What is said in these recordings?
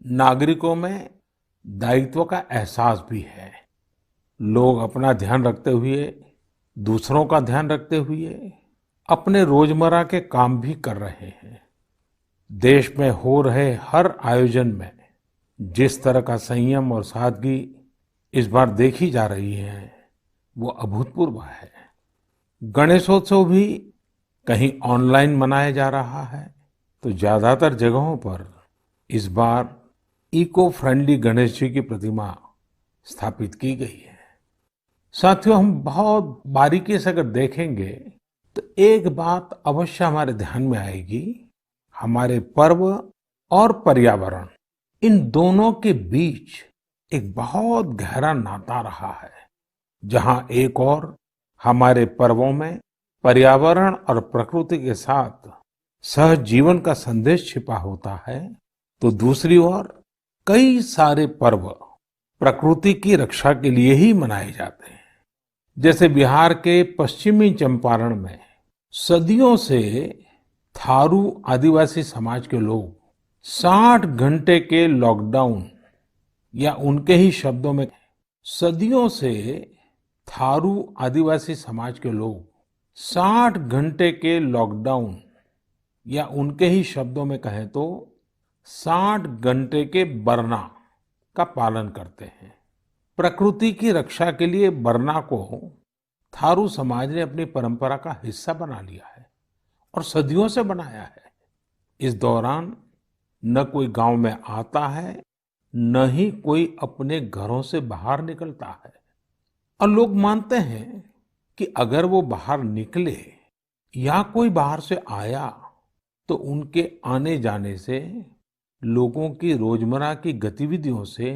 नागरिकों में दायित्व का एहसास भी है। लोग अपना ध्यान रखते हुए, दूसरों का ध्यान रखते हुए अपने रोजमर्रा के काम भी कर रहे हैं। देश में हो रहे हर आयोजन में जिस तरह का संयम और सादगी इस बार देखी जा रही है, वो अभूतपूर्व है। गणेशोत्सव भी कहीं ऑनलाइन मनाया जा रहा है, तो ज्यादातर जगहों पर इस बार इको फ्रेंडली गणेश जी की प्रतिमा स्थापित की गई है। साथियों, हम बहुत बारीकी से अगर देखेंगे तो एक बात अवश्य हमारे ध्यान में आएगी। हमारे पर्व और पर्यावरण, इन दोनों के बीच एक बहुत गहरा नाता रहा है। जहां एक और हमारे पर्वों में पर्यावरण और प्रकृति के साथ सहजीवन का संदेश छिपा होता है, तो दूसरी ओर कई सारे पर्व प्रकृति की रक्षा के लिए ही मनाए जाते हैं। जैसे बिहार के पश्चिमी चंपारण में सदियों से थारू आदिवासी समाज के लोग 60 घंटे के लॉकडाउन, या उनके ही शब्दों में सदियों से थारू आदिवासी समाज के लोग 60 घंटे के लॉकडाउन, या उनके ही शब्दों में कहें तो 60 घंटे के बरना का पालन करते हैं। प्रकृति की रक्षा के लिए बरना को थारू समाज ने अपनी परंपरा का हिस्सा बना लिया है और सदियों से बनाया है। इस दौरान न कोई गांव में आता है, न ही कोई अपने घरों से बाहर निकलता है। और लोग मानते हैं कि अगर वो बाहर निकले या कोई बाहर से आया, तो उनके आने जाने से लोगों की रोजमर्रा की गतिविधियों से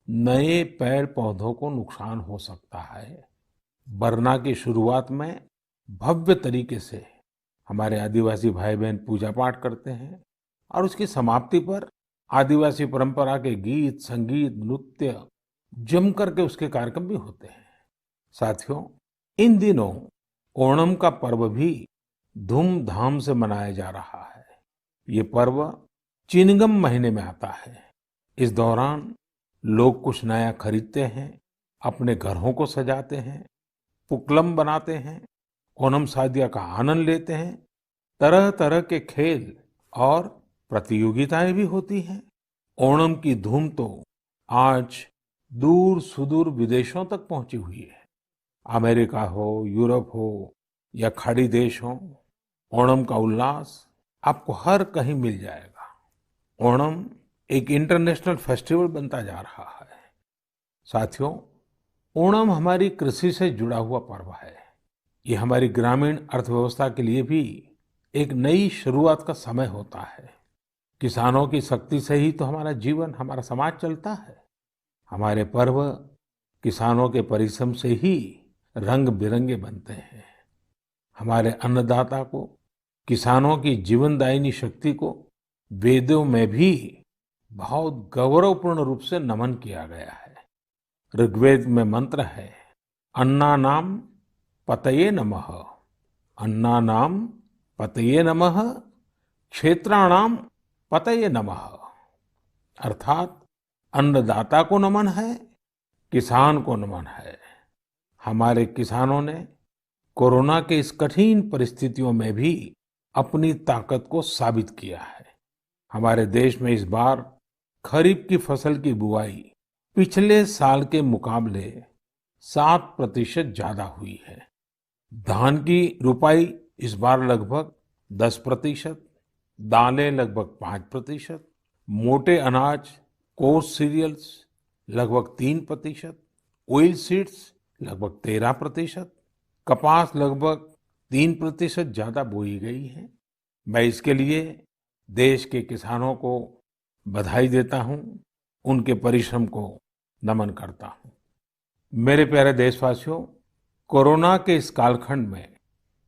नए पेड़ पौधों को नुकसान हो सकता है। बरना की शुरुआत में भव्य तरीके से हमारे आदिवासी भाई बहन पूजा पाठ करते हैं और उसकी समाप्ति पर आदिवासी परंपरा के गीत, संगीत, नृत्य जम करके उसके कार्यक्रम भी होते हैं। साथियों, इन दिनों ओणम का पर्व भी धूमधाम से मनाया जा रहा है। ये पर्व चिनगम महीने में आता है। इस दौरान लोग कुछ नया खरीदते हैं, अपने घरों को सजाते हैं, पुक्कलम बनाते हैं, ओणम सादिया का आनंद लेते हैं। तरह तरह के खेल और प्रतियोगिताएं भी होती हैं। ओणम की धूम तो आज दूर सुदूर विदेशों तक पहुंची हुई है। अमेरिका हो, यूरोप हो या खाड़ी देश हो, ओणम का उल्लास आपको हर कहीं मिल जाएगा। ओणम एक इंटरनेशनल फेस्टिवल बनता जा रहा है। साथियों, ओणम हमारी कृषि से जुड़ा हुआ पर्व है। ये हमारी ग्रामीण अर्थव्यवस्था के लिए भी एक नई शुरुआत का समय होता है। किसानों की शक्ति से ही तो हमारा जीवन, हमारा समाज चलता है। हमारे पर्व किसानों के परिश्रम से ही रंग बिरंगे बनते हैं। हमारे अन्नदाता को, किसानों की जीवनदायिनी शक्ति को वेदों में भी बहुत गौरवपूर्ण रूप से नमन किया गया है। ऋग्वेद में मंत्र है, अन्नानाम पतये नमः, अन्नानाम पतये नमः, क्षेत्राणाम पतये नमः। अर्थात अन्नदाता को नमन है, किसान को नमन है। हमारे किसानों ने कोरोना के इस कठिन परिस्थितियों में भी अपनी ताकत को साबित किया है। हमारे देश में इस बार खरीफ की फसल की बुआई पिछले साल के मुकाबले 7% ज्यादा हुई है। धान की रुपाई इस बार लगभग 10%, दालें लगभग 5%, मोटे अनाज, कोर्स सीरियल्स लगभग 3%, ऑयल सीड्स लगभग 13%, कपास लगभग 3% ज्यादा बोई गई है। मैं इसके लिए देश के किसानों को बधाई देता हूं, उनके परिश्रम को नमन करता हूं। मेरे प्यारे देशवासियों, कोरोना के इस कालखंड में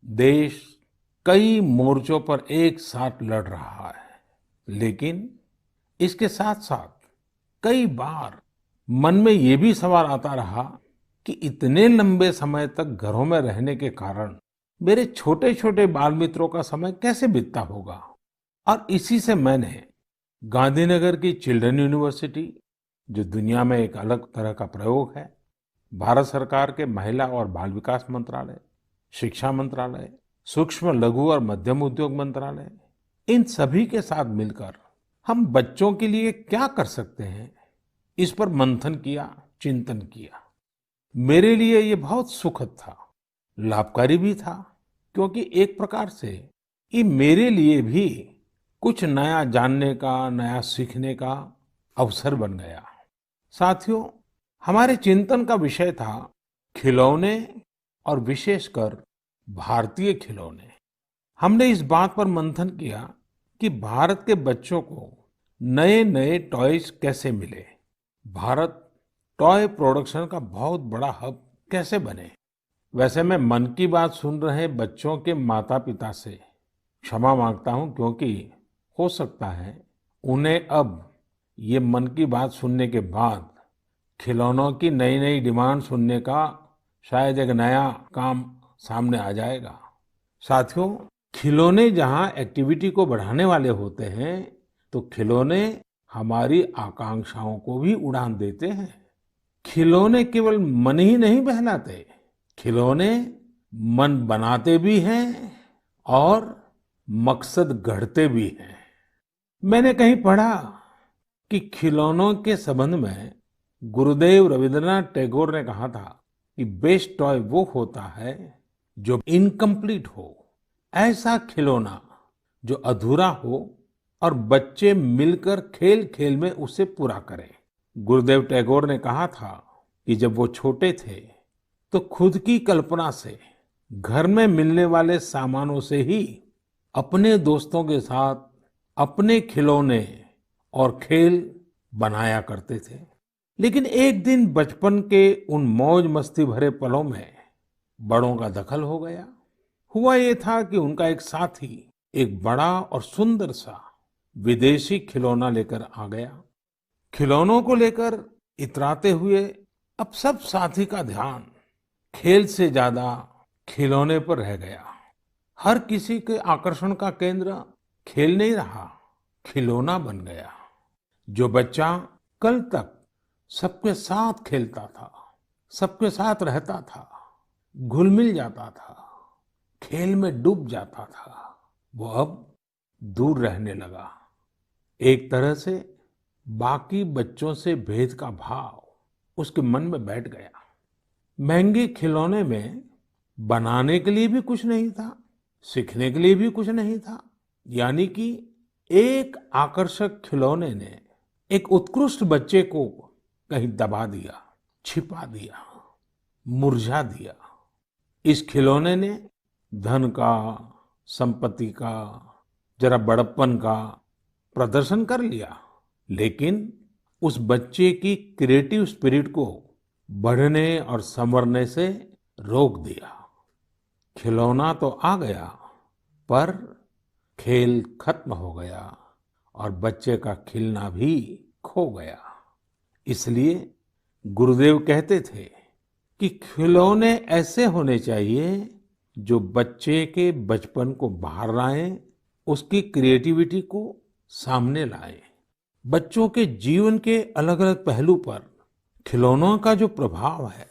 देश कई मोर्चों पर एक साथ लड़ रहा है, लेकिन इसके साथ साथ कई बार मन में ये भी सवाल आता रहा कि इतने लंबे समय तक घरों में रहने के कारण मेरे छोटे छोटे बाल मित्रों का समय कैसे बीतता होगा। और इसी से मैंने गांधीनगर की चिल्ड्रन यूनिवर्सिटी, जो दुनिया में एक अलग तरह का प्रयोग है, भारत सरकार के महिला और बाल विकास मंत्रालय, शिक्षा मंत्रालय, सूक्ष्म लघु और मध्यम उद्योग मंत्रालय, इन सभी के साथ मिलकर हम बच्चों के लिए क्या कर सकते हैं, इस पर मंथन किया, चिंतन किया। मेरे लिए ये बहुत सुखद था, लाभकारी भी था, क्योंकि एक प्रकार से ये मेरे लिए भी कुछ नया जानने का, नया सीखने का अवसर बन गया। साथियों, हमारे चिंतन का विषय था खिलौने और विशेषकर भारतीय खिलौने। हमने इस बात पर मंथन किया कि भारत के बच्चों को नए नए टॉयज कैसे मिले, भारत टॉय प्रोडक्शन का बहुत बड़ा हब कैसे बने। वैसे मैं मन की बात सुन रहे बच्चों के माता पिता से क्षमा मांगता हूं, क्योंकि हो सकता है उन्हें अब ये मन की बात सुनने के बाद खिलौनों की नई नई डिमांड सुनने का शायद एक नया काम सामने आ जाएगा। साथियों, खिलौने जहां एक्टिविटी को बढ़ाने वाले होते हैं, तो खिलौने हमारी आकांक्षाओं को भी उड़ान देते हैं। खिलौने केवल मन ही नहीं बहलाते, खिलौने मन बनाते भी हैं और मकसद गढ़ते भी हैं। मैंने कहीं पढ़ा कि खिलौनों के संबंध में गुरुदेव रविंद्रनाथ टैगोर ने कहा था कि बेस्ट टॉय वो होता है जो इनकम्प्लीट हो, ऐसा खिलौना जो अधूरा हो और बच्चे मिलकर खेल खेल में उसे पूरा करें। गुरुदेव टैगोर ने कहा था कि जब वो छोटे थे तो खुद की कल्पना से घर में मिलने वाले सामानों से ही अपने दोस्तों के साथ अपने खिलौने और खेल बनाया करते थे। लेकिन एक दिन बचपन के उन मौज मस्ती भरे पलों में बड़ों का दखल हो गया। हुआ ये था कि उनका एक साथी एक बड़ा और सुंदर सा विदेशी खिलौना लेकर आ गया। खिलौनों को लेकर इतराते हुए अब सब साथी का ध्यान खेल से ज्यादा खिलौने पर रह गया। हर किसी के आकर्षण का केंद्र खेल नहीं रहा, खिलौना बन गया। जो बच्चा कल तक सबके साथ खेलता था, सबके साथ रहता था, घुल मिल जाता था, खेल में डूब जाता था, वो अब दूर रहने लगा। एक तरह से बाकी बच्चों से भेद का भाव उसके मन में बैठ गया। महंगे खिलौने में बनाने के लिए भी कुछ नहीं था, सीखने के लिए भी कुछ नहीं था। यानी कि एक आकर्षक खिलौने ने एक उत्कृष्ट बच्चे को कहीं दबा दिया, छिपा दिया, मुरझा दिया। इस खिलौने ने धन का, संपत्ति का, जरा बड़प्पन का प्रदर्शन कर लिया, लेकिन उस बच्चे की क्रिएटिव स्पिरिट को बढ़ने और संवरने से रोक दिया। खिलौना तो आ गया, पर खेल खत्म हो गया और बच्चे का खिलना भी खो गया। इसलिए गुरुदेव कहते थे कि खिलौने ऐसे होने चाहिए जो बच्चे के बचपन को बाहर लाएं, उसकी क्रिएटिविटी को सामने लाएं। बच्चों के जीवन के अलग अलग पहलू पर खिलौनों का जो प्रभाव है,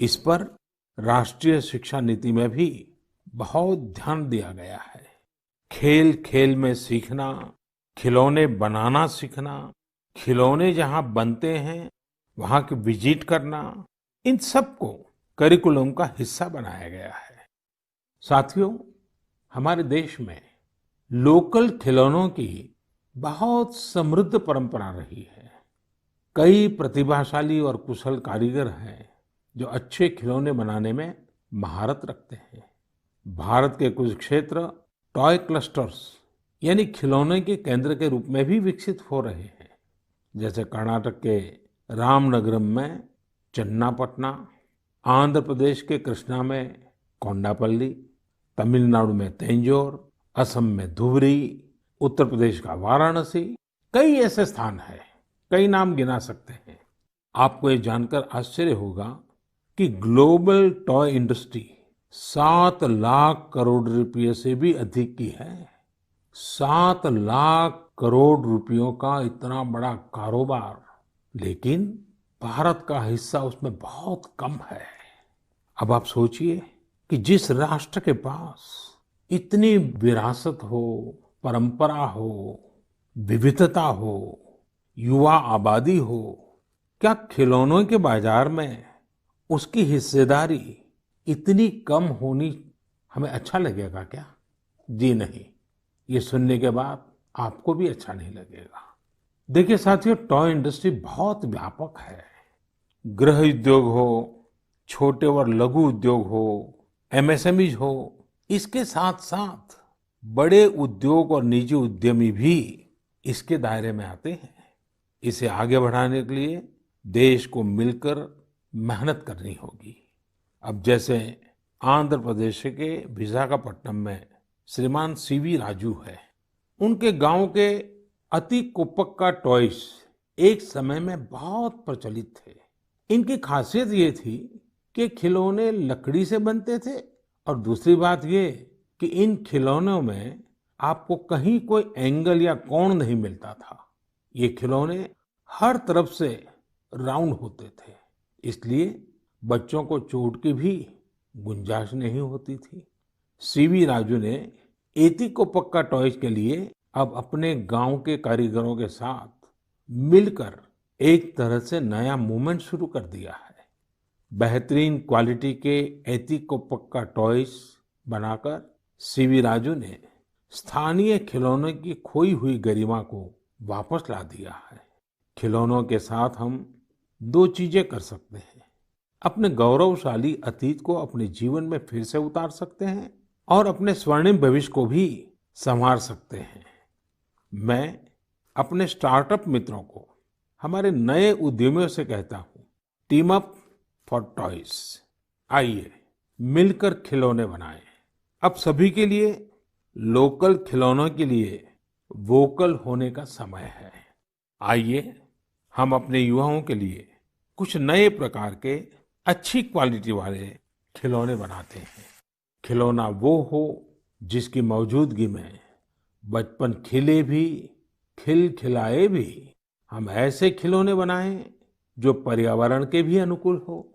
इस पर राष्ट्रीय शिक्षा नीति में भी बहुत ध्यान दिया गया है। खेल खेल में सीखना, खिलौने बनाना सीखना, खिलौने जहां बनते हैं वहां की विजिट करना, इन सबको करिकुलम का हिस्सा बनाया गया है। साथियों, हमारे देश में लोकल खिलौनों की बहुत समृद्ध परंपरा रही है। कई प्रतिभाशाली और कुशल कारीगर हैं जो अच्छे खिलौने बनाने में महारत रखते हैं। भारत के कुछ क्षेत्र टॉय क्लस्टर्स यानी खिलौने के केंद्र के रूप में भी विकसित हो रहे हैं। जैसे कर्नाटक के रामनगरम में चन्नापटना, आंध्र प्रदेश के कृष्णा में कोंडापल्ली, तमिलनाडु में तंजौर, असम में धुबरी, उत्तर प्रदेश का वाराणसी, कई ऐसे स्थान हैं, कई नाम गिना सकते हैं। आपको ये जानकर आश्चर्य होगा कि global toy industry 7 lakh crore रुपए से भी अधिक की है। 7 लाख करोड़ रुपयों का इतना बड़ा कारोबार, लेकिन भारत का हिस्सा उसमें बहुत कम है। अब आप सोचिए कि जिस राष्ट्र के पास इतनी विरासत हो, परंपरा हो, विविधता हो, युवा आबादी हो, क्या खिलौनों के बाजार में उसकी हिस्सेदारी इतनी कम होनी हमें अच्छा लगेगा क्या? जी नहीं, ये सुनने के बाद आपको भी अच्छा नहीं लगेगा। देखिए साथियों, टॉय इंडस्ट्री बहुत व्यापक है। गृह उद्योग हो, छोटे और लघु उद्योग हो, एमएसएमईज हो, इसके साथ साथ बड़े उद्योग और निजी उद्यमी भी इसके दायरे में आते हैं। इसे आगे बढ़ाने के लिए देश को मिलकर मेहनत करनी होगी। अब जैसे आंध्र प्रदेश के विशाखापट्टनम में श्रीमान सीवी राजू है। उनके गांव के अति कोप्पका टॉयज एक समय में बहुत प्रचलित थे। इनकी खासियत ये थी कि खिलौने लकड़ी से बनते थे और दूसरी बात ये कि इन खिलौनों में आपको कहीं कोई एंगल या कोण नहीं मिलता था। ये खिलौने हर तरफ से राउंड होते थे, इसलिए बच्चों को चोट की भी गुंजाइश नहीं होती थी। सीवी राजू ने एतिकोप्पका टॉयज के लिए अब अपने गांव के कारीगरों के साथ मिलकर एक तरह से नया मूवमेंट शुरू कर दिया है। बेहतरीन क्वालिटी के एतिकोप्पका टॉयज बनाकर सीवी राजू ने स्थानीय खिलौनों की खोई हुई गरिमा को वापस ला दिया है। खिलौनों के साथ हम दो चीजें कर सकते हैं। अपने गौरवशाली अतीत को अपने जीवन में फिर से उतार सकते हैं और अपने स्वर्णिम भविष्य को भी संवार सकते हैं। मैं अपने स्टार्टअप मित्रों को, हमारे नए उद्यमियों से कहता हूँ, टीम अप फॉर टॉयज। आइए मिलकर खिलौने बनाएं। अब सभी के लिए लोकल खिलौनों के लिए वोकल होने का समय है। आइए हम अपने युवाओं के लिए कुछ नए प्रकार के अच्छी क्वालिटी वाले खिलौने बनाते हैं। खिलौना वो हो जिसकी मौजूदगी में बचपन खिले भी, खिलखिलाए भी। हम ऐसे खिलौने बनाएं जो पर्यावरण के भी अनुकूल हो।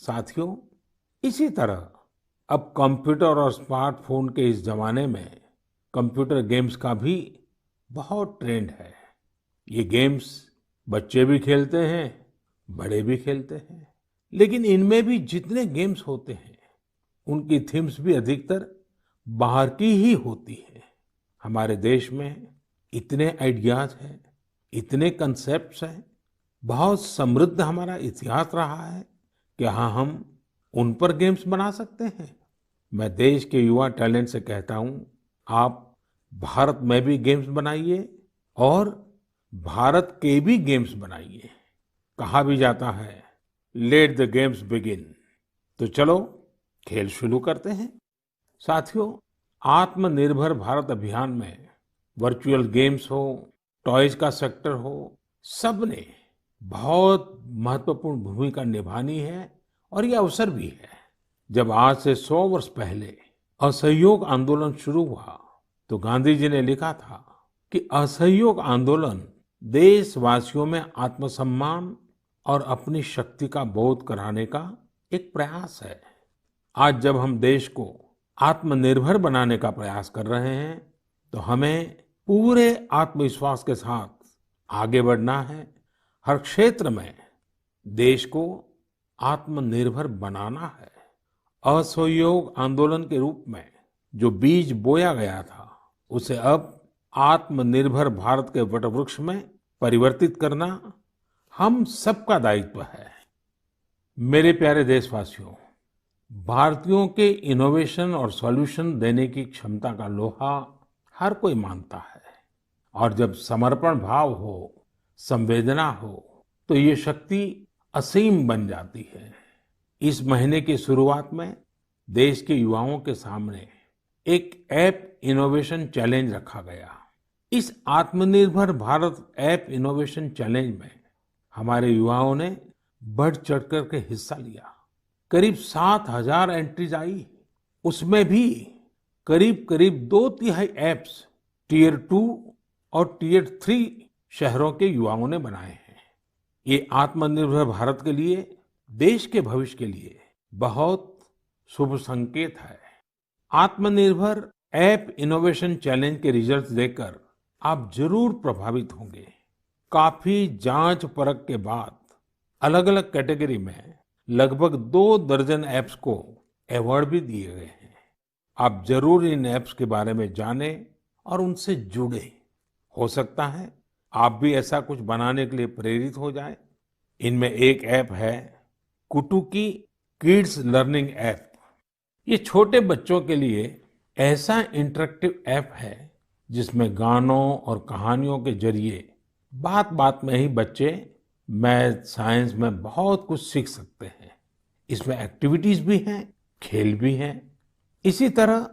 साथियों, इसी तरह अब कंप्यूटर और स्मार्टफोन के इस जमाने में कंप्यूटर गेम्स का भी बहुत ट्रेंड है। ये गेम्स बच्चे भी खेलते हैं, बड़े भी खेलते हैं, लेकिन इनमें भी जितने गेम्स होते हैं उनकी थीम्स भी अधिकतर बाहर की ही होती है। हमारे देश में इतने आइडियाज हैं, इतने कंसेप्ट्स हैं, बहुत समृद्ध हमारा इतिहास रहा है कि हाँ, हम उन पर गेम्स बना सकते हैं। मैं देश के युवा टैलेंट से कहता हूँ, आप भारत में भी गेम्स बनाइए और भारत के भी गेम्स बनाइए। कहा भी जाता है, लेट द गेम्स बिगिन। तो चलो खेल शुरू करते हैं। साथियों, आत्मनिर्भर भारत अभियान में वर्चुअल गेम्स हो, टॉयज का सेक्टर हो, सबने बहुत महत्वपूर्ण भूमिका निभानी है और ये अवसर भी है। जब आज से 100 वर्ष पहले असहयोग आंदोलन शुरू हुआ तो गांधी जी ने लिखा था कि असहयोग आंदोलन देशवासियों में आत्मसम्मान और अपनी शक्ति का बोध कराने का एक प्रयास है। आज जब हम देश को आत्मनिर्भर बनाने का प्रयास कर रहे हैं तो हमें पूरे आत्मविश्वास के साथ आगे बढ़ना है। हर क्षेत्र में देश को आत्मनिर्भर बनाना है। असहयोग आंदोलन के रूप में जो बीज बोया गया था उसे अब आत्मनिर्भर भारत के वटवृक्ष में परिवर्तित करना हम सबका दायित्व है। मेरे प्यारे देशवासियों, भारतीयों के इनोवेशन और सॉल्यूशन देने की क्षमता का लोहा हर कोई मानता है और जब समर्पण भाव हो, संवेदना हो तो ये शक्ति असीम बन जाती है। इस महीने की शुरुआत में देश के युवाओं के सामने एक ऐप इनोवेशन चैलेंज रखा गया। इस आत्मनिर्भर भारत ऐप इनोवेशन चैलेंज में हमारे युवाओं ने बढ़ चढ़ कर के हिस्सा लिया। करीब 7,000 एंट्रीज आई। उसमें भी करीब करीब 2 तिहाई ऐप्स टियर 2 और टियर 3 शहरों के युवाओं ने बनाए हैं। ये आत्मनिर्भर भारत के लिए, देश के भविष्य के लिए बहुत शुभ संकेत है। आत्मनिर्भर ऐप इनोवेशन चैलेंज के रिजल्ट्स देखकर आप जरूर प्रभावित होंगे। काफी जांच परख के बाद अलग-अलग कैटेगरी में लगभग 2 दर्जन ऐप्स को अवार्ड भी दिए गए हैं। आप जरूर इन ऐप्स के बारे में जानें और उनसे जुड़ें। हो सकता है आप भी ऐसा कुछ बनाने के लिए प्रेरित हो जाएं। इनमें एक ऐप है कुटुकी किड्स लर्निंग ऐप। ये छोटे बच्चों के लिए ऐसा इंटरेक्टिव ऐप है जिसमें गानों और कहानियों के जरिए बात बात में ही बच्चे मैथ साइंस में बहुत कुछ सीख सकते हैं। इसमें एक्टिविटीज भी हैं, खेल भी हैं। इसी तरह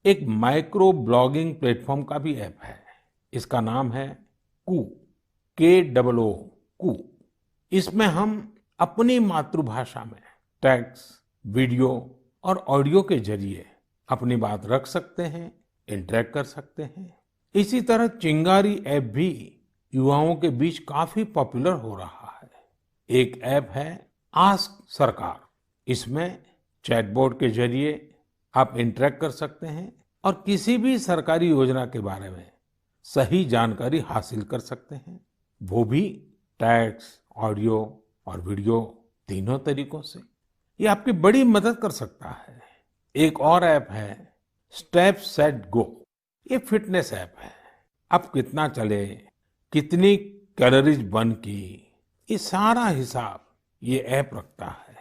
एक माइक्रो ब्लॉगिंग प्लेटफॉर्म का भी ऐप है। इसका नाम है कू, KOO कू। इसमें हम अपनी मातृभाषा में टेक्स्ट, वीडियो और ऑडियो के जरिए अपनी बात रख सकते हैं, इंटरेक्ट कर सकते हैं। इसी तरह चिंगारी ऐप भी युवाओं के बीच काफी पॉपुलर हो रहा है। एक ऐप है आस्क सरकार। इसमें चैटबॉट के जरिए आप इंटरेक्ट कर सकते हैं और किसी भी सरकारी योजना के बारे में सही जानकारी हासिल कर सकते हैं, वो भी टेक्स्ट, ऑडियो और वीडियो तीनों तरीकों से। ये आपकी बड़ी मदद कर सकता है। एक और ऐप है स्टेप सेट गो। ये फिटनेस ऐप है। आप कितना चले, कितनी कैलोरीज बर्न की, ये सारा हिसाब ये ऐप रखता है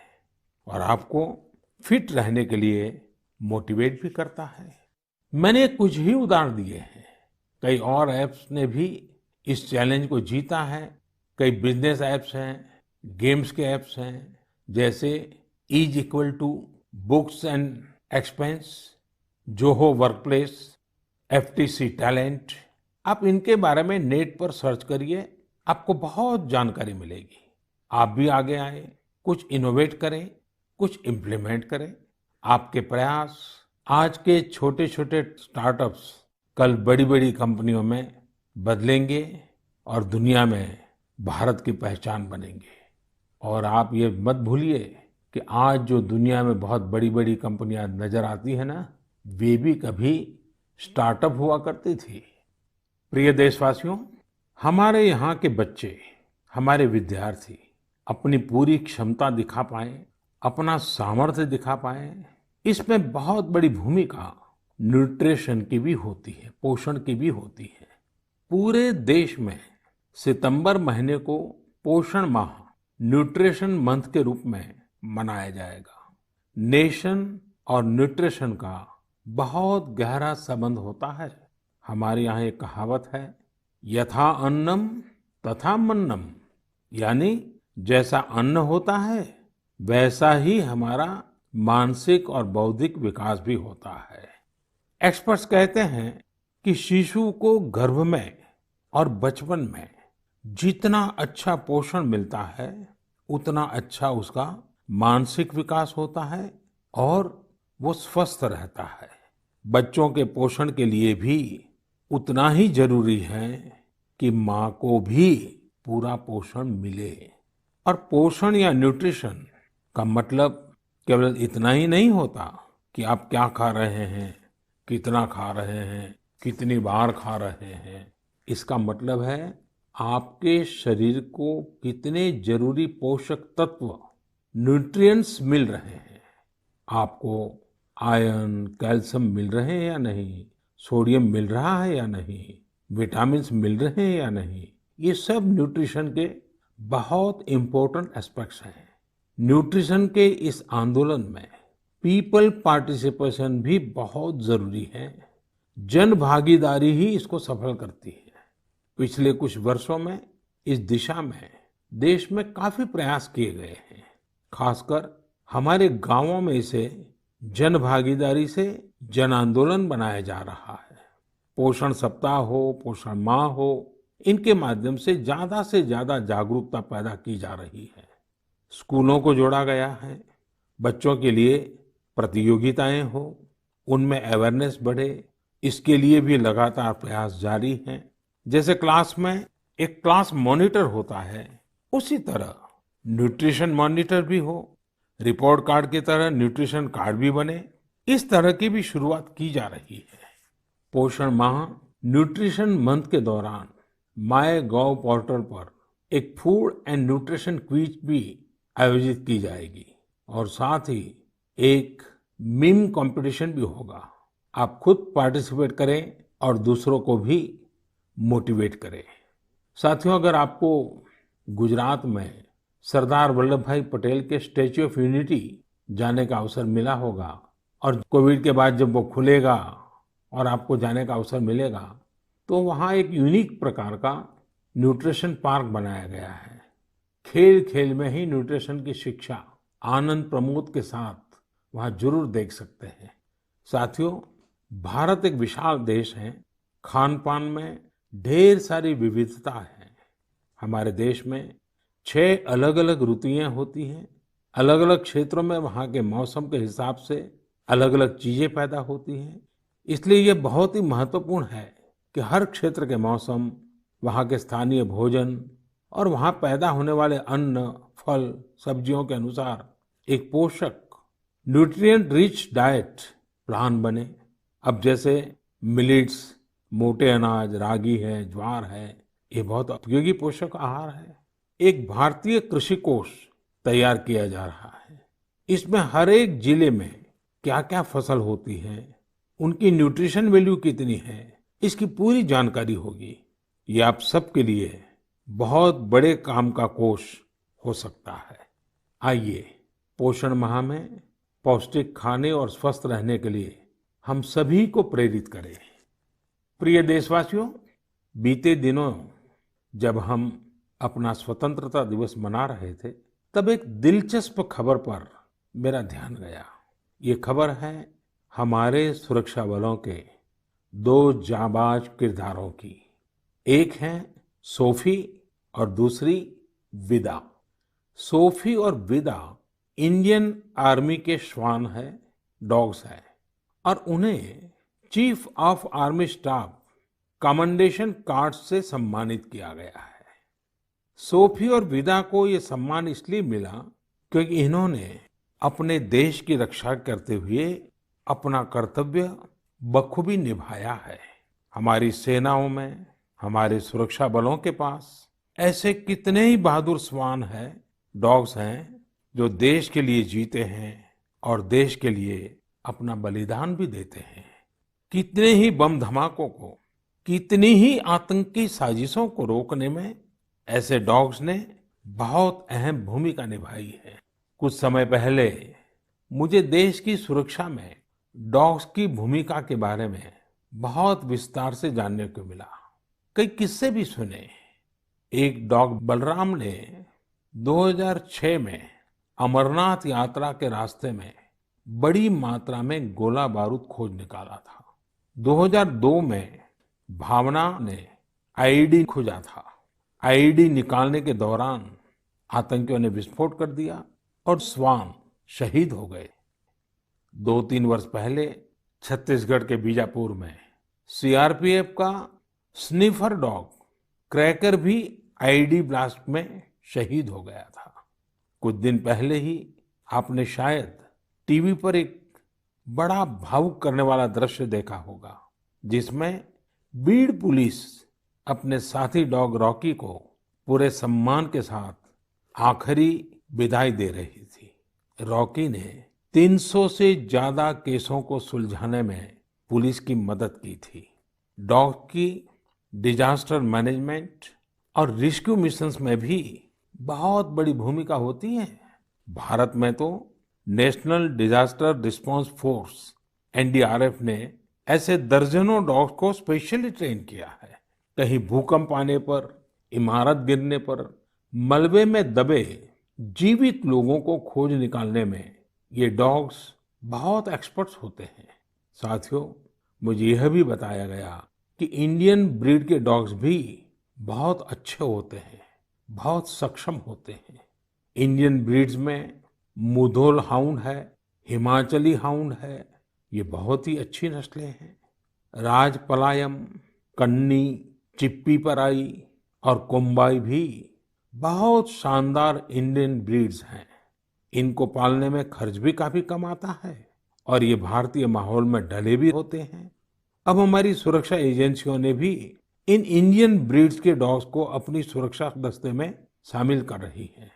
और आपको फिट रहने के लिए मोटिवेट भी करता है। मैंने कुछ ही उदाहरण दिए हैं। कई और ऐप्स ने भी इस चैलेंज को जीता है। कई बिजनेस ऐप्स हैं, गेम्स के ऐप्स हैं, जैसे is equal to books and expense, Zoho workplace, FTC talent. आप इनके बारे में नेट पर सर्च करिए, आपको बहुत जानकारी मिलेगी। आप भी आगे आए, कुछ इनोवेट करें, कुछ इम्प्लीमेंट करें। आपके प्रयास आज के छोटे छोटे स्टार्टअप्स कल बड़ी बड़ी कंपनियों में बदलेंगे और दुनिया में भारत की पहचान बनेंगे। और आप ये मत भूलिए कि आज जो दुनिया में बहुत बड़ी बड़ी कंपनियां नजर आती है ना, वे भी कभी स्टार्टअप हुआ करती थी। प्रिय देशवासियों, हमारे यहाँ के बच्चे, हमारे विद्यार्थी अपनी पूरी क्षमता दिखा पाए, अपना सामर्थ्य दिखा पाए, इसमें बहुत बड़ी भूमिका न्यूट्रिशन की भी होती है, पोषण की भी होती है। पूरे देश में सितंबर महीने को पोषण माह, न्यूट्रिशन मंथ के रूप में मनाया जाएगा। नेशन और न्यूट्रिशन का बहुत गहरा संबंध होता है। हमारे यहाँ एक कहावत है, यथा अन्नम तथा मन्नम, यानी जैसा अन्न होता है वैसा ही हमारा मानसिक और बौद्धिक विकास भी होता है। एक्सपर्ट्स कहते हैं कि शिशु को गर्भ में और बचपन में जितना अच्छा पोषण मिलता है, उतना अच्छा उसका मानसिक विकास होता है और वो स्वस्थ रहता है। बच्चों के पोषण के लिए भी उतना ही जरूरी है कि माँ को भी पूरा पोषण मिले। और पोषण या न्यूट्रिशन का मतलब केवल इतना ही नहीं होता कि आप क्या खा रहे हैं, कितना खा रहे हैं, कितनी बार खा रहे हैं। इसका मतलब है आपके शरीर को कितने जरूरी पोषक तत्व, न्यूट्रिएंट्स मिल रहे हैं। आपको आयरन, कैल्शियम मिल रहे हैं या नहीं, सोडियम मिल रहा है या नहीं, विटामिन्स मिल रहे हैं या नहीं, ये सब न्यूट्रिशन के बहुत इंपॉर्टेंट एस्पेक्ट्स हैं। न्यूट्रिशन के इस आंदोलन में पीपल पार्टिसिपेशन भी बहुत जरूरी है। जन भागीदारी ही इसको सफल करती है। पिछले कुछ वर्षों में इस दिशा में देश में काफी प्रयास किए गए हैं। खासकर हमारे गांवों में इसे जन भागीदारी से जन आंदोलन बनाया जा रहा है। पोषण सप्ताह हो, पोषण माह हो, इनके माध्यम से ज्यादा जागरूकता पैदा की जा रही है। स्कूलों को जोड़ा गया है, बच्चों के लिए प्रतियोगिताएं हो, उनमें अवेयरनेस बढ़े, इसके लिए भी लगातार प्रयास जारी हैं। जैसे क्लास में एक क्लास मॉनिटर होता है, उसी तरह न्यूट्रिशन मॉनिटर भी हो, रिपोर्ट कार्ड की तरह न्यूट्रिशन कार्ड भी बने, इस तरह की भी शुरुआत की जा रही है। पोषण माह न्यूट्रिशन मंथ के दौरान माय गॉव पोर्टल पर एक फूड एंड न्यूट्रिशन क्विज भी आयोजित की जाएगी और साथ ही एक मीम कंपटीशन भी होगा। आप खुद पार्टिसिपेट करें और दूसरों को भी मोटिवेट करें। साथियों, अगर आपको गुजरात में सरदार वल्लभ भाई पटेल के स्टैच्यू ऑफ यूनिटी जाने का अवसर मिला होगा और कोविड के बाद जब वो खुलेगा और आपको जाने का अवसर मिलेगा, तो वहाँ एक यूनिक प्रकार का न्यूट्रिशन पार्क बनाया गया है। खेल खेल में ही न्यूट्रिशन की शिक्षा आनंद प्रमोद के साथ वहाँ जरूर देख सकते हैं। साथियों, भारत एक विशाल देश है। खान पान में ढेर सारी विविधता है। हमारे देश में 6 अलग-अलग ऋतुएं होती हैं। अलग-अलग क्षेत्रों में वहाँ के मौसम के हिसाब से अलग-अलग चीजें पैदा होती हैं। इसलिए ये बहुत ही महत्वपूर्ण है कि हर क्षेत्र के मौसम, वहाँ के स्थानीय भोजन और वहाँ पैदा होने वाले अन्न, फल, सब्जियों के अनुसार एक पोषक न्यूट्रिएंट रिच डाइट प्लान बने। अब जैसे मिलेट्स, मोटे अनाज, रागी है, ज्वार है, ये बहुत उपयोगी पोषक आहार है। एक भारतीय कृषि कोष तैयार किया जा रहा है। इसमें हर एक जिले में क्या-क्या फसल होती है, उनकी न्यूट्रिशन वैल्यू कितनी है, इसकी पूरी जानकारी होगी। ये आप सबके लिए बहुत बड़े काम का कोष हो सकता है। आइए, पोषण माह में पौष्टिक खाने और स्वस्थ रहने के लिए हम सभी को प्रेरित करें। प्रिय देशवासियों, बीते दिनों जब हम अपना स्वतंत्रता दिवस मना रहे थे, तब एक दिलचस्प खबर पर मेरा ध्यान गया। ये खबर है हमारे सुरक्षा बलों के 2 जाबाज किरदारों की। एक है सोफी और दूसरी विदा। सोफी और विदा इंडियन आर्मी के श्वान है, डॉग्स है और उन्हें chief of army staff commendation card से सम्मानित किया गया है। सोफी और विदा को ये सम्मान इसलिए मिला क्योंकि इन्होंने अपने देश की रक्षा करते हुए अपना कर्तव्य बखूबी निभाया है। हमारी सेनाओं में, हमारे सुरक्षा बलों के पास ऐसे कितने ही बहादुर श्वान हैं, डॉग्स हैं, जो देश के लिए जीते हैं और देश के लिए अपना बलिदान भी देते हैं। कितने ही बम धमाकों को, कितनी ही आतंकी साजिशों को रोकने में ऐसे डॉग्स ने बहुत अहम भूमिका निभाई है। कुछ समय पहले मुझे देश की सुरक्षा में डॉग्स की भूमिका के बारे में बहुत विस्तार से जानने को मिला। कई किस्से भी सुने। एक डॉग बलराम ने 2006 में अमरनाथ यात्रा के रास्ते में बड़ी मात्रा में गोला बारूद खोज निकाला था। 2002 में भावना ने आईईडी खोजा था। आईईडी निकालने के दौरान आतंकियों ने विस्फोट कर दिया और श्वान शहीद हो गए। 2-3 वर्ष पहले छत्तीसगढ़ के बीजापुर में सीआरपीएफ का स्निफर डॉग क्रैकर भी आईईडी ब्लास्ट में शहीद हो गया था। कुछ दिन पहले ही आपने शायद टीवी पर एक बड़ा भावुक करने वाला दृश्य देखा होगा, जिसमें बीड़ पुलिस अपने साथी डॉग रॉकी को पूरे सम्मान के साथ आखिरी विदाई दे रही थी। रॉकी ने 300 से ज्यादा केसों को सुलझाने में पुलिस की मदद की थी। डॉग की डिजास्टर मैनेजमेंट और रेस्क्यू मिशंस में भी बहुत बड़ी भूमिका होती है। भारत में तो national disaster response force NDRF ने ऐसे दर्जनों डॉग्स को स्पेशली ट्रेन किया है। कहीं भूकंप आने पर, इमारत गिरने पर, मलबे में दबे जीवित लोगों को खोज निकालने में ये डॉग्स बहुत एक्सपर्ट्स होते हैं। साथियों, मुझे यह भी बताया गया कि इंडियन ब्रीड के डॉग्स भी बहुत अच्छे होते हैं, बहुत सक्षम होते हैं। इंडियन ब्रीड्स में मुधोल हाउंड है, हिमाचली हाउंड है, ये बहुत ही अच्छी नस्लें हैं। राजपलायम, कन्नी, चिप्पीपराई और कोम्बाई भी बहुत शानदार इंडियन ब्रीड्स हैं। इनको पालने में खर्च भी काफी कम आता है और ये भारतीय माहौल में ढले भी होते हैं। अब हमारी सुरक्षा एजेंसियों ने भी इन इंडियन ब्रीड्स के डॉग्स को अपनी सुरक्षा दस्ते में शामिल कर रही है।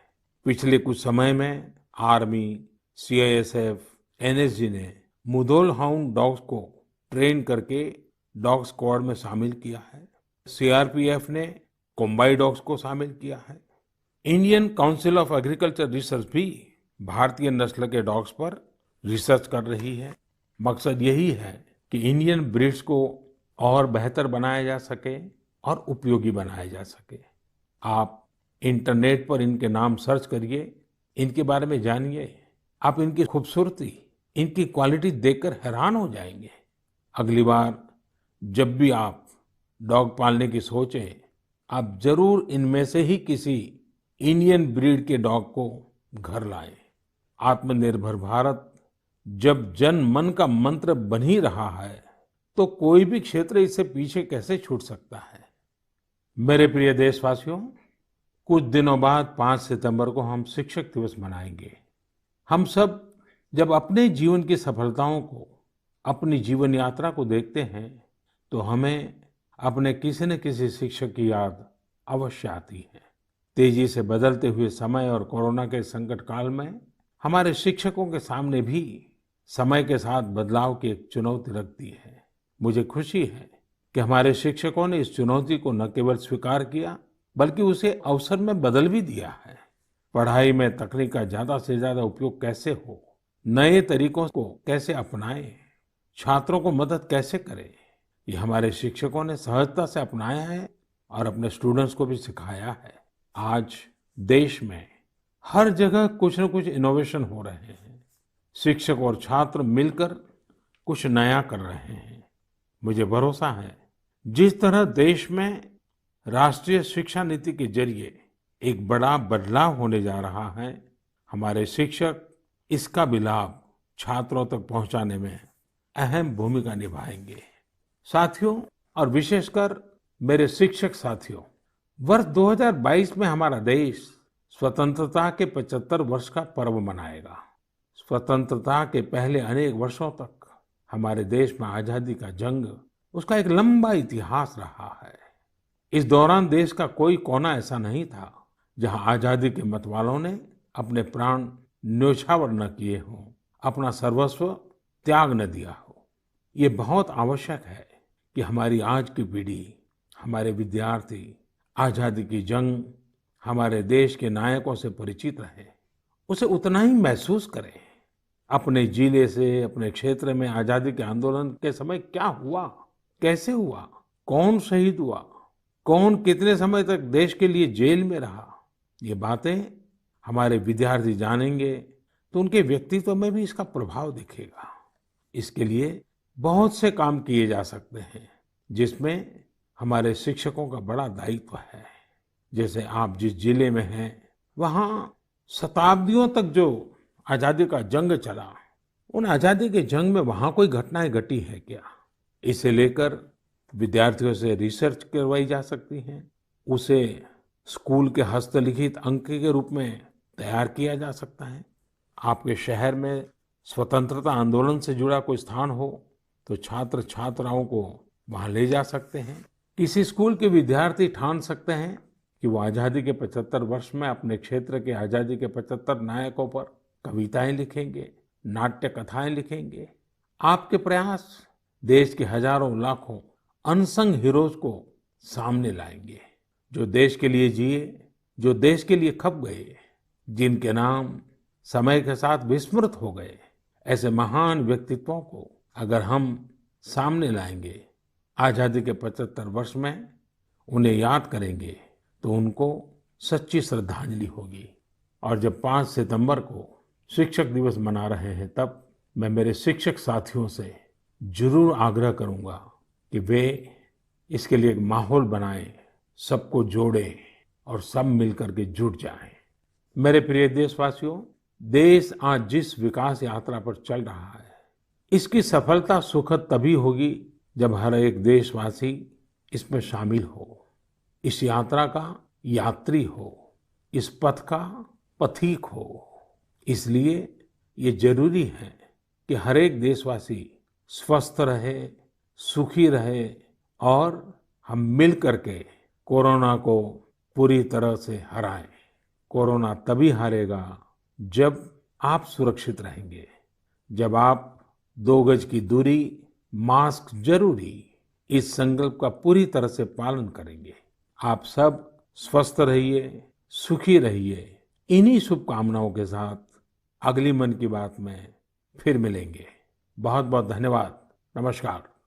पिछले कुछ समय में आर्मी, सीआईएसएफ, एनएसजी ने मुधोल हाउंड डॉग्स को ट्रेन करके डॉग स्क्वाड में शामिल किया है। सीआरपीएफ ने कोम्बाई डॉग्स को शामिल किया है। Indian council of agriculture research भी भारतीय नस्ल के डॉग्स पर रिसर्च कर रही है। मकसद यही है कि इंडियन ब्रीड्स को और बेहतर बनाया जा सके और उपयोगी बनाया जा सके। आप इंटरनेट पर इनके नाम सर्च करिए, इनके बारे में जानिए। आप इनकी खूबसूरती, इनकी क्वालिटी देखकर हैरान हो जाएंगे। अगली बार जब भी आप डॉग पालने की सोचें, आप जरूर इनमें से ही किसी इंडियन ब्रीड के डॉग को घर लाएं। आत्मनिर्भर भारत जब जन मन का मंत्र बन ही रहा है, तो कोई भी क्षेत्र इससे पीछे कैसे छूट सकता है। मेरे प्रिय देशवासियों, कुछ दिनों बाद 5 सितंबर को हम शिक्षक दिवस मनाएंगे। हम सब जब अपने जीवन की सफलताओं को, अपनी जीवन यात्रा को देखते हैं, तो हमें अपने किसी न किसी शिक्षक की याद अवश्य आती है। तेजी से बदलते हुए समय और कोरोना के संकट काल में हमारे शिक्षकों के सामने भी समय के साथ बदलाव की एक चुनौती रखती है। मुझे खुशी है कि हमारे शिक्षकों ने इस चुनौती को न केवल स्वीकार किया, बल्कि उसे अवसर में बदल भी दिया है। पढ़ाई में तकनीक का ज्यादा से ज्यादा उपयोग कैसे हो, नए तरीकों को कैसे अपनाएं, छात्रों को मदद कैसे करें, ये हमारे शिक्षकों ने सहजता से अपनाया है और अपने स्टूडेंट्स को भी सिखाया है। आज देश में हर जगह कुछ न कुछ इनोवेशन हो रहे हैं। शिक्षक और छात्र मिलकर कुछ नया कर रहे हैं। मुझे भरोसा है, जिस तरह देश में राष्ट्रीय शिक्षा नीति के जरिए एक बड़ा बदलाव होने जा रहा है, हमारे शिक्षक इसका भी लाभ छात्रों तक पहुंचाने में अहम भूमिका निभाएंगे। साथियों, और विशेषकर मेरे शिक्षक साथियों, वर्ष 2022 में हमारा देश स्वतंत्रता के 75 वर्ष का पर्व मनाएगा। स्वतंत्रता के पहले अनेक वर्षों तक हमारे देश में आजादी का जंग, उसका एक लंबा इतिहास रहा है। इस दौरान देश का कोई कोना ऐसा नहीं था जहां आजादी के मतवालों ने अपने प्राण न्योछावर न किए हों, अपना सर्वस्व त्याग न दिया हो। ये बहुत आवश्यक है कि हमारी आज की पीढ़ी, हमारे विद्यार्थी आजादी की जंग, हमारे देश के नायकों से परिचित रहे, उसे उतना ही महसूस करें। अपने जिले से, अपने क्षेत्र में आजादी के आंदोलन के समय क्या हुआ, कैसे हुआ, कौन शहीद हुआ, कौन कितने समय तक देश के लिए जेल में रहा, ये बातें हमारे विद्यार्थी जानेंगे तो उनके व्यक्तित्व में भी इसका प्रभाव दिखेगा। इसके लिए बहुत से काम किए जा सकते हैं, जिसमें हमारे शिक्षकों का बड़ा दायित्व है। जैसे आप जिस जिले में हैं, वहाँ शताब्दियों तक जो आजादी का जंग चला, उन आजादी के जंग में वहाँ कोई घटनाएं घटी है क्या, इसे लेकर विद्यार्थियों से रिसर्च करवाई जा सकती है। उसे स्कूल के हस्तलिखित अंक के रूप में तैयार किया जा सकता है। आपके शहर में स्वतंत्रता आंदोलन से जुड़ा कोई स्थान हो तो छात्र छात्राओं को वहां ले जा सकते हैं। किसी स्कूल के विद्यार्थी ठान सकते हैं कि वो आजादी के 75 वर्ष में अपने क्षेत्र के आजादी के 75 नायकों पर कविताएं लिखेंगे, नाट्य कथाएं लिखेंगे। आपके प्रयास देश के हजारों लाखों अनसंग हीरोज को सामने लाएंगे, जो देश के लिए जिए, जो देश के लिए खप गए, जिनके नाम समय के साथ विस्मृत हो गए। ऐसे महान व्यक्तित्वों को अगर हम सामने लाएंगे, आजादी के 75 वर्ष में उन्हें याद करेंगे, तो उनको सच्ची श्रद्धांजलि होगी। और जब 5 सितंबर को शिक्षक दिवस मना रहे हैं, तब मैं मेरे शिक्षक साथियों से जरूर आग्रह करूंगा कि वे इसके लिए एक माहौल बनाएं, सबको जोड़ें और सब मिलकर के जुट जाएं। मेरे प्रिय देशवासियों, देश आज जिस विकास यात्रा पर चल रहा है, इसकी सफलता सुखद तभी होगी जब हर एक देशवासी इसमें शामिल हो, इस यात्रा का यात्री हो, इस पथ का पथिक हो। इसलिए ये जरूरी है कि हर एक देशवासी स्वस्थ रहे, सुखी रहे और हम मिल करके कोरोना को पूरी तरह से हराएं। कोरोना तभी हारेगा जब आप सुरक्षित रहेंगे, जब आप 2 गज की दूरी, मास्क जरूरी, इस संकल्प का पूरी तरह से पालन करेंगे। आप सब स्वस्थ रहिए, सुखी रहिए। इन्हीं शुभकामनाओं के साथ अगली मन की बात में फिर मिलेंगे। बहुत बहुत धन्यवाद। नमस्कार।